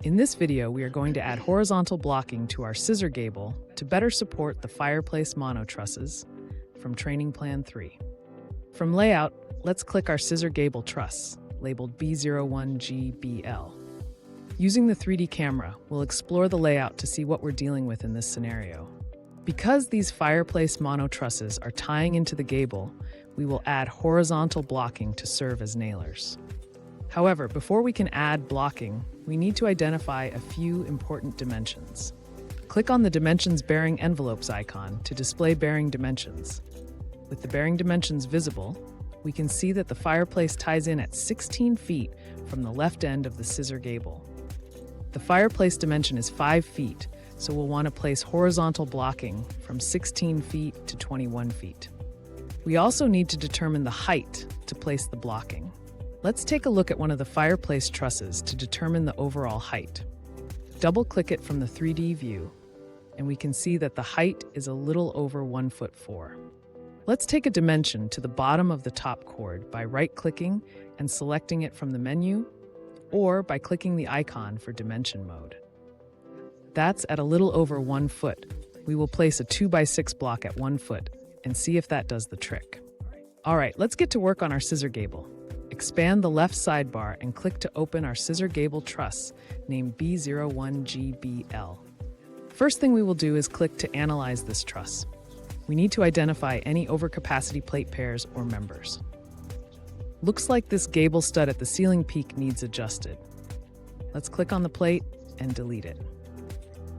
In this video, we are going to add horizontal blocking to our scissor gable to better support the fireplace mono trusses from Training Plan 3. From Layout, let's click our scissor gable truss, labeled B01GBL. Using the 3D camera, we'll explore the layout to see what we're dealing with in this scenario. Because these fireplace mono trusses are tying into the gable, we will add horizontal blocking to serve as nailers. However, before we can add blocking, we need to identify a few important dimensions. Click on the Dimensions Bearing Envelopes icon to display bearing dimensions. With the bearing dimensions visible, we can see that the fireplace ties in at 16 feet from the left end of the scissor gable. The fireplace dimension is 5 feet, so we'll want to place horizontal blocking from 16 feet to 21 feet. We also need to determine the height to place the blocking. Let's take a look at one of the fireplace trusses to determine the overall height. Double-click it from the 3D view, and we can see that the height is a little over 1'4". Let's take a dimension to the bottom of the top chord by right-clicking and selecting it from the menu, or by clicking the icon for dimension mode. That's at a little over 1 foot. We will place a 2x6 block at 1 foot and see if that does the trick. All right, let's get to work on our scissor gable. Expand the left sidebar and click to open our scissor gable truss named B01GBL. First thing we will do is click to analyze this truss. We need to identify any overcapacity plate pairs or members. Looks like this gable stud at the ceiling peak needs adjusted. Let's click on the plate and delete it.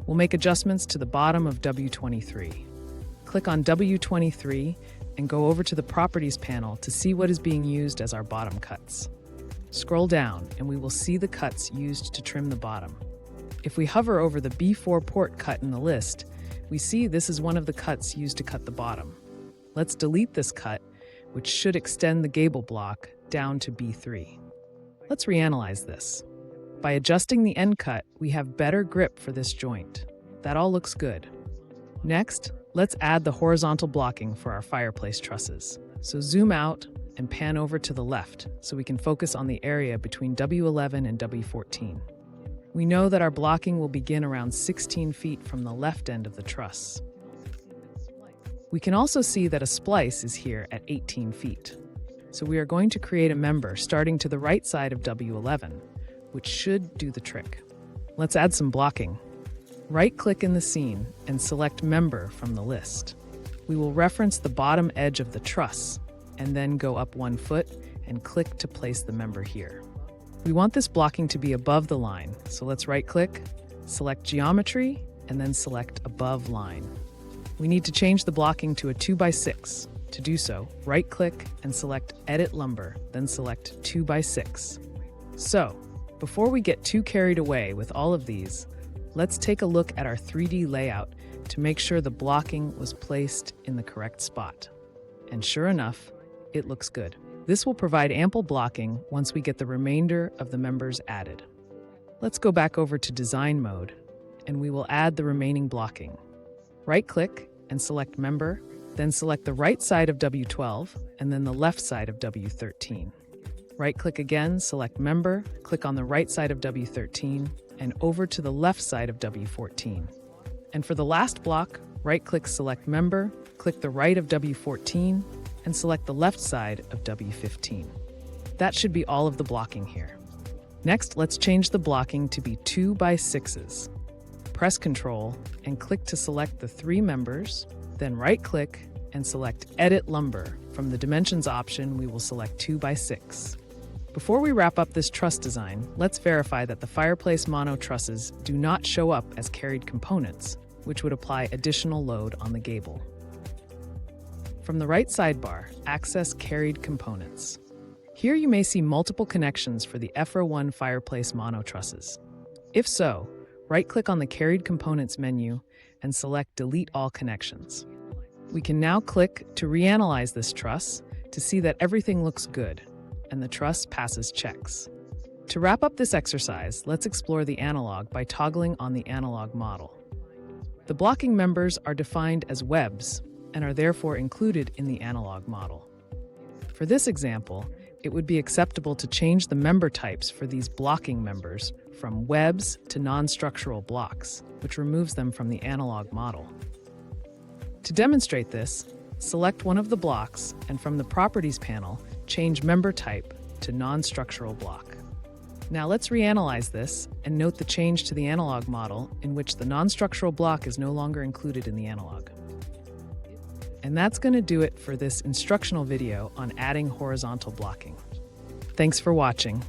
We'll make adjustments to the bottom of W23. Click on W23 and go over to the Properties panel to see what is being used as our bottom cuts. Scroll down and we will see the cuts used to trim the bottom. If we hover over the B4 port cut in the list, we see this is one of the cuts used to cut the bottom. Let's delete this cut, which should extend the gable block down to B3. Let's reanalyze this. By adjusting the end cut, we have better grip for this joint. That all looks good. Next, let's add the horizontal blocking for our fireplace trusses. So zoom out and pan over to the left so we can focus on the area between W11 and W14. We know that our blocking will begin around 16 feet from the left end of the truss. We can also see that a splice is here at 18 feet. So we are going to create a member starting to the right side of W11, which should do the trick. Let's add some blocking. Right-click in the scene and select Member from the list. We will reference the bottom edge of the truss and then go up 1 foot and click to place the member here. We want this blocking to be above the line, so let's right-click, select Geometry, and then select Above Line. We need to change the blocking to a 2x6. To do so, right-click and select Edit Lumber, then select 2x6. So, before we get too carried away with all of these, let's take a look at our 3D layout to make sure the blocking was placed in the correct spot. And sure enough, it looks good. This will provide ample blocking once we get the remainder of the members added. Let's go back over to Design mode, and we will add the remaining blocking. Right-click and select Member, then select the right side of W12 and then the left side of W13. Right-click again, select Member, click on the right side of W13, and over to the left side of W14. And for the last block, right-click, select Member, click the right of W14, and select the left side of W15. That should be all of the blocking here. Next, let's change the blocking to be 2x6s. Press Ctrl and click to select the 3 members, then right-click and select Edit Lumber. From the Dimensions option, we will select 2x6. Before we wrap up this truss design, let's verify that the fireplace mono trusses do not show up as carried components, which would apply additional load on the gable. From the right sidebar, access Carried Components. Here you may see multiple connections for the FR1 fireplace mono trusses. If so, right-click on the Carried Components menu and select Delete All Connections. We can now click to reanalyze this truss to see that everything looks good and the truss passes checks. To wrap up this exercise, let's explore the analog by toggling on the analog model. The blocking members are defined as webs and are therefore included in the analog model. For this example, it would be acceptable to change the member types for these blocking members from webs to non-structural blocks, which removes them from the analog model. To demonstrate this, select one of the blocks and from the Properties panel, change member type to non-structural block. Now let's reanalyze this and note the change to the analog model in which the non-structural block is no longer included in the analog. And that's going to do it for this instructional video on adding horizontal blocking. Thanks for watching.